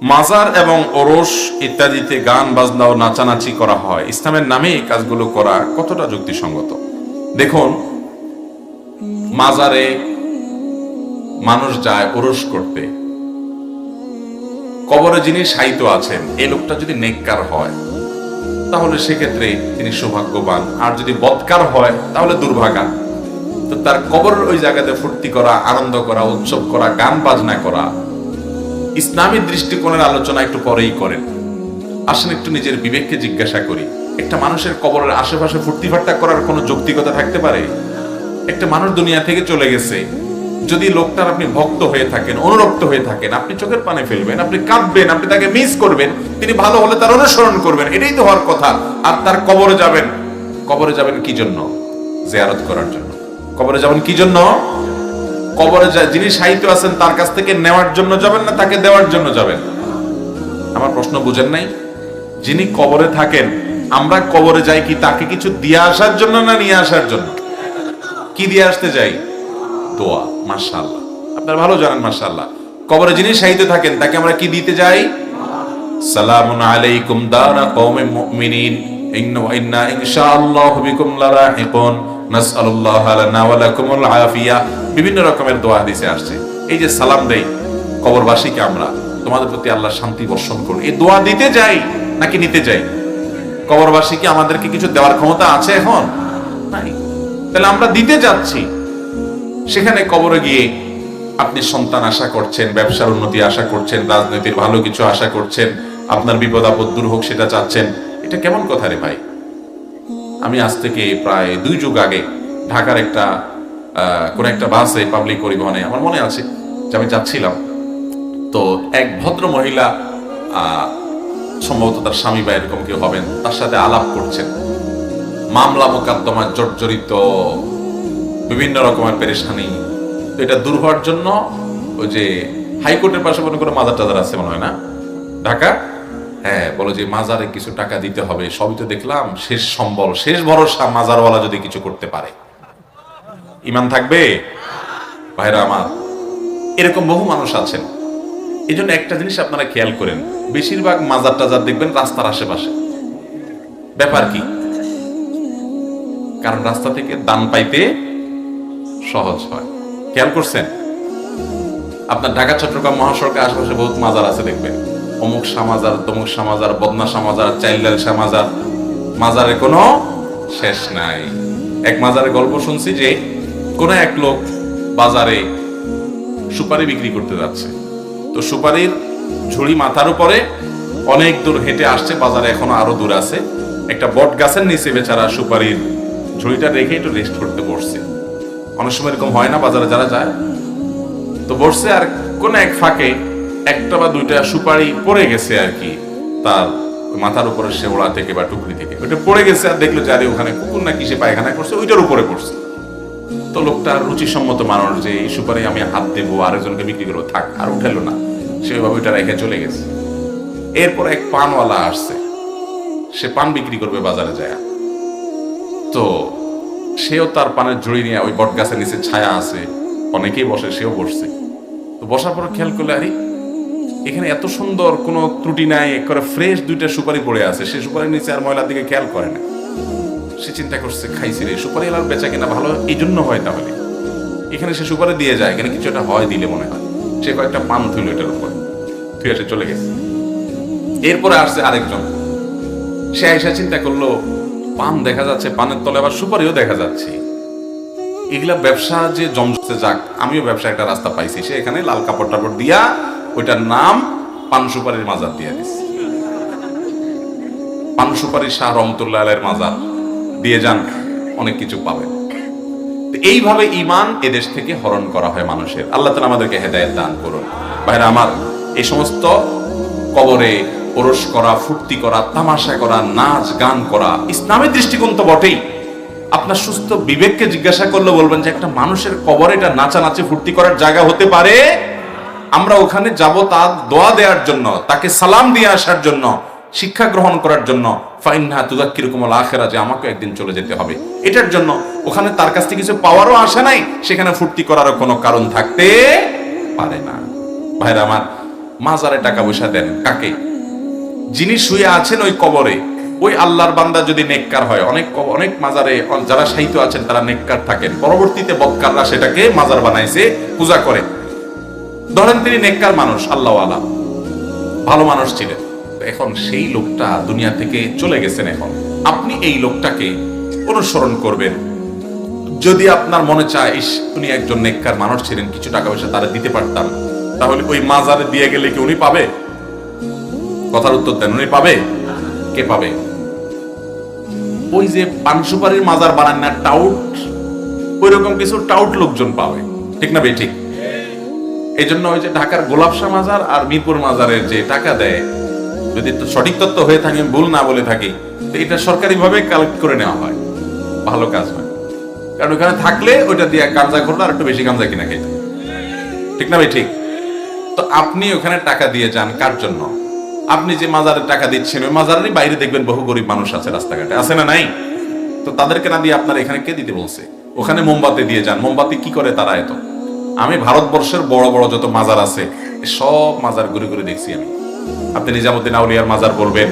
মাজার এবং ওরস ইত্যাদিতে গান বাজনা ও নাচানাচি করা হয়, ইসলামের নামে এই কাজগুলো করা কতটা যুক্তিসঙ্গত? দেখুন, মাজারে মানুষ যায় ওরস করতে, কবরে যিনি শায়িত আছেন এই লোকটা যদি নেককার হয় তাহলে সেক্ষেত্রে তিনি সৌভাগ্যবান, আর যদি বদকার হয় তাহলে দুর্ভাগা। তো তার কবরের ওই জায়গাতে ফুর্তি করা, আনন্দ করা, উৎসব করা, গান বাজনা করা ইসলামী দৃষ্টিকোণের আলোচনা একটু পরেই করেন। আসেন একটু নিজের বিবেককে জিজ্ঞাসা করি, একটা মানুষের কবরের আশেপাশে ফুর্তি ফার্তা করার কোনো যৌক্তিকতা থাকতে পারে? একটা মানুষ দুনিয়া থেকে চলে গেছে, যদি লোকটার আপনি ভক্ত হয়ে থাকেন, অনুরক্ত হয়ে থাকেন, আপনি চোখের পানি ফেলবেন, আপনি কাঁদবেন, আপনি তাকে মিস করবেন, তিনি ভালো হলে তার অনুসরণ করবেন, এটাই তো হওয়ার কথা। আর তার কবরে যাবেন, কবরে যাবেন কি জন্য? জিয়ারত করার জন্য। কবরে যাবেন কি জন্য? কবরে যিনি শায়িত আছেন তার কাছ থেকে নেওয়ার জন্য যাবেন, না তাকে দেওয়ার জন্য যাবেন? আমার প্রশ্ন বুঝেন নাই? যিনি কবরে থাকেন, আমরা কবরে যাই কি তাকে কিছু দিয়ে আসার জন্য না নিয়ে আসার জন্য? কি দিয়ে আসতে যাই? দোয়া। মাশাআল্লাহ, আপনারা ভালো জানেন। মাশাআল্লাহ, কবরে যিনি শায়িত থাকেন তাকে আমরা কি দিতে যাই? সালামুন আলাইকুম দারা কওমিন মুমিনিন ইন্না ইনশাআল্লাহু বিকুম লারাহিকুন নাসআলুল্লাহ লানা ওয়া লাকুমুল আফিয়া। বিভিন্ন রকমের দোয়া হাদিসে আসছে। এই যে সালাম দেই কবরবাসীকে, আমরা তোমাদের প্রতি আল্লাহ শান্তি বর্ষণ করুন, এই দোয়া দিতে যাই নাকি নিতে যাই? কবরবাসীকে আমাদেরকে কিছু দেওয়ার ক্ষমতা আছে এখন? নাই। তাহলে আমরা দিতে যাচ্ছি। সেখানে কবরে গিয়ে আপনি সন্তান আশা করছেন, ব্যবসার উন্নতি আশা করছেন, রাজনীতির ভালো কিছু আশা করছেন, আপনার বিপদ আপদ দূর হোক সেটা চাচ্ছেন। এটা কেমন কথা রে ভাই? আমি আজ থেকে প্রায় 2 যুগ আগে ঢাকার কোন একটা বাসে, পাবলিক পরিবহনে, আমার মনে আছে যে আমি যাচ্ছিলাম, তো এক ভদ্র মহিলা, সম্ভবত তার স্বামী বা এরকম কেউ হবেন, তার সাথে আলাপ করছেন। মামলা মোকদ্দমা জর্জরিত, বিভিন্ন রকমের পেরেশানি। তো এটা দূর হওয়ার জন্য ওই যে হাইকোর্টের পাশে মনে করে মাজার টাজার আছে মনে হয় না ঢাকা, হ্যাঁ, বলো যে মাজারে কিছু টাকা দিতে হবে। সবই তো দেখলাম, শেষ সম্বল, শেষ ভরসা মাজারওয়ালা যদি কিছু করতে পারে, ইমান থাকবে? ভাইরা আমার, এরকম বহু মানুষ আছেন। এই জন্য একটা জিনিস আপনারা খেয়াল করেন, বেশিরভাগ মাজার টাজার দেখবেন রাস্তার আশেপাশে। ব্যাপার কি? কারণ রাস্তা থেকে দান পাইতে সহজ হয়। খেয়াল করছেন? আপনার ঢাকা চট্টগ্রাম মহাসড়কের আশেপাশে বহুত মাজার আছে, দেখবেন অমুক শাহ মাজার, তমুক শাহ মাজার, বদনা শাহ মাজার, চাইল্ডাল শাহ মাজার, মাজারের কোনো শেষ নাই। এক মাজারের গল্প শুনছি যে কোন এক লোক বাজারে সুপারি বিক্রি করতে যাচ্ছে, তো সুপারির ঝুড়ি মাথার উপরে, অনেক দূর হেঁটে আসছে, বাজারে এখনো আরো দূর আছে। একটা বট গাছের নিচে বেচারা সুপারির ঝুড়িটা রেখে একটু রেস্ট করতে বসছে। অনেক সময় এরকম হয় না বাজারে যারা যায়? তো বসছে, আর কোন এক ফাঁকে একটা বা দুইটা সুপারি পড়ে গেছে আর কি, তার মাথার উপরে শেওড়া থেকে বা টুকরি থেকে ওইটা পড়ে গেছে। আর দেখলো যে আরে ওখানে কুকুর না কিসে পায়খানা করছে, ওইটার উপরে পড়ছে। তো লোকটা রুচিসম্মত মানুষ, যে এই সুপারি আমি হাত দেবো, আরেকজনকে বিক্রি করবো, থাক, আর উঠালো না, সেভাবে ওইটা রেখে চলে গেছে। এরপর এক পানওয়ালা আসছে, সে পান বিক্রি করবে বাজারে যায়। তো সেও তার পানের ঝুড়ি নিয়ে, ওই বট গাছের নিচে ছায়া আছে, অনেকেই বসে, সেও বসছে। তো বসার পর খেয়াল করলে, আরে এখানে এত সুন্দর, কোনো ত্রুটি নাই, করে ফ্রেশ দুইটা সুপারি পড়ে আছে। সে সুপারির নিচে আর ময়লার দিকে খেয়াল করে না। সে চিন্তা করছে, খাইছি রে, সুপারি এলার বেচা কিনা ভালো এই জন্য হয়, তাহলে এখানে সে সুপারি দিয়ে যায়, এখানে কিছু একটা হয় দিলে মনে হয়। সে কয়েকটা পান থইল এটার উপরে, থুয়ে সে চলে গেছে। এরপরে আসছে আরেকজন, সে আইসা চিন্তা করলো, পান দেখা যাচ্ছে, পানের তলে আবার সুপারিও দেখা যাচ্ছে, এগুলা ব্যবসা যে জমজতে যাক, আমিও ব্যবসা একটা রাস্তা পাইছি। সে এখানে লাল কাপড় টাপড় দিয়া ওইটার নাম পান সুপারির মাজার দিয়া দিচ্ছে। পান সুপারি শাহ রহমতুল্লাহ আলাইহির মাজার দিয়ে যান, অনেক কিছু পাবেন। এইভাবে ঈমান এদেশ থেকে হরণ করা হয় মানুষের। আল্লাহ তাআলা আমাদেরকে হেদায়েত দান করুন। ভাইরা আমার, এই সমস্ত কবরে ওরস করা, ফুর্তি করা, তামাশা করা, নাচ গান করা ইসলামের দৃষ্টিকোণ তো বটেই। আপনার সুস্থ বিবেককে জিজ্ঞাসা করলে বলবেন যে একটা মানুষের কবরে এটা নাচানাচি ফুর্তি করার জায়গা হতে পারে? আমরা ওখানে যাব তার দোয়া দেওয়ার জন্য, তাকে সালাম দিয়ে আসার জন্য, শিক্ষা গ্রহণ করার জন্য, ফাইন্নাহা তুযাক্কিরুকুমুল আখিরা, যে আমাকে একদিন চলে যেতে হবে, এটার জন্য। ওখানে তার কাছ থেকে কিছু পাওয়ারও আশা নাই, সেখানে ফুর্তি করারও কোনো কারণ থাকতে পারে না। ভাইরা আমার, মাজারে টাকা পয়সা দেন কাকে? যিনি শুয়ে আছেন ওই কবরে, ওই আল্লাহর বান্দা যদি নেককার হয়, অনেক মাজারে যারা শায়িত আছেন তারা নেককার থাকেন, পরবর্তীতে বদকাররা সেটাকে মাজার বানাইছে, পূজা করে। ধরেন তিনি নেককার মানুষ, আল্লাহওয়ালা ভালো মানুষ ছিলেন, এখন সেই লোকটা দুনিয়া থেকে চলে গেছেন। এখন আপনি এই লোকটাকে অনুসরণ করবেন। যদি আপনার মনে চায় ইস উনি একজন নেককার মানুষ ছিলেন, কিছু টাকা পয়সা তারা দিতে পারতাম, তাহলে ওই মাজারে দিয়ে গেলে কি উনি পাবে? কথার উত্তর দেন, উনি পাবে? কে পাবে? ওই যে পান সুপারির মাজার বানান না টাউট, ওই রকম কিছু টাউট লোকজন পাবে, ঠিক না ভাই? ঠিক। এই জন্য ওই যে ঢাকার গোলাপশাহ মাজার আর মিরপুর মাজারের যে টাকা দেয়, যদি সঠিক তথ্য হয়ে থাকে, ভুল না বলে থাকি, তো এটা সরকারি ভাবে কালেক্ট করে নেওয়া হয়, ভালো কাজ হয়। কারণ ওখানে থাকলে ওইটা দিয়ে গাঁজা করলে আর একটু বেশি গাঁজা কিনা খেত, ঠিক না ভাই? ঠিক। তো আপনি ওখানে টাকা দিয়ে যান কার জন্য? আপনি যে মাজারে টাকা দিচ্ছেন ওই মাজারেরই বাইরে দেখবেন বহু গরিব মানুষ আছে, রাস্তাঘাটে আছে না নাই? তো তাদেরকে না দিয়ে আপনার এখানে কে দিতে বলছে? ওখানে মোমবাতি দিয়ে যান। মোমবাতি কি করে তারা? এত আমি ভারতবর্ষের বড় বড় যত মাজার আছে সব মাজার ঘুরে ঘুরে দেখছি আমি। আপনি নিজামুদ্দিন আউলিয়ার মাজার বলবেন,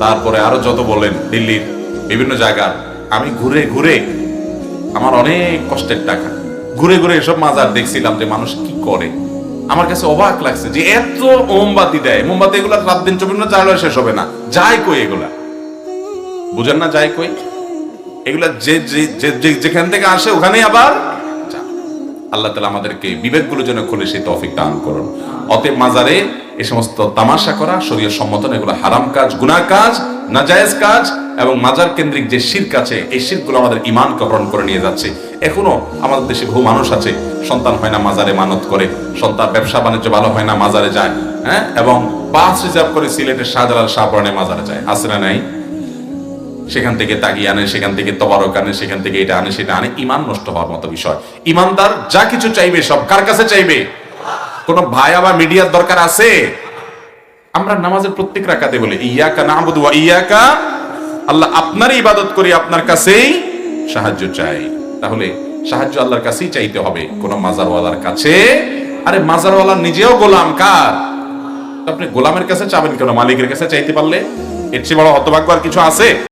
তারপরে আরো যত বলেন দিল্লির বিভিন্ন জায়গার, আমি ঘুরে ঘুরে আমার অনেক কষ্টের টাকা ঘুরে ঘুরে এসব মাজার দেখছিলাম যে মানুষ কি করে। আমার কাছে অবাক লাগছে যে এত মোমবাতি দেয়, মোমবাতি এগুলা রাত দিন 24 ঘন্টা চালালে শেষ হবে না। যায় কই এগুলা? বুঝেন না যায় কই? এগুলা যেখান থেকে আসে ওখানেই আবার। আল্লাহ তাআলা আমাদেরকে বিবেকগুলো যেন খুলে সেই তৌফিক দান করুন। অতএব মাজারে এই সমস্ত তামাশা করা শরীয়ত সম্মত না, এগুলো হারাম কাজ, গুনাহ কাজ, নাজায়েজ কাজ। এবং মাজার কেন্দ্রিক যে শিরক আছে, এই শিরকগুলো আমাদের ঈমানকে হরণ করে নিয়ে যাচ্ছে। এখনো আমাদের দেশে বহু মানুষ আছে সন্তান হয় না মাজারে মানত করে, সন্তান ব্যবসা বাণিজ্য ভালো হয় না মাজারে যায়, হ্যাঁ, এবং বাস রিজার্ভ করে সিলেটের শাহজালাল শাহপুরানের মাজারে যায়, আছে না নাই? সেখান থেকে তাগিয়ে আনে, সেখান থেকে তবারক আনে, সেখান থেকে এটা আনে সেটা আনে। ঈমান নষ্ট হওয়ার মতো বিষয়। ঈমানদার যা কিছু চাইবে সব কার কাছে চাইবে? কোন ভাই আবার মিডিয়ার দরকার আছে? আমরা নামাজের প্রত্যেক রাকাতে বলি ইয়াকা না'বুদু ওয়া ইয়াকা, আল্লাহ আপনারই ইবাদত করি, আপনার কাছেই সাহায্য চাই। তাহলে সাহায্য আল্লাহর কাছেই চাইতে হবে, কোন মাজারওয়ালার কাছে। আরে মাজারওয়ালা নিজেও গোলাম কার? আপনি গোলামের কাছে চাবেন কেন? মালিকের কাছে চাইতে পারলে এর চেয়ে বড় হতভাগ্য আর কিছু আছে?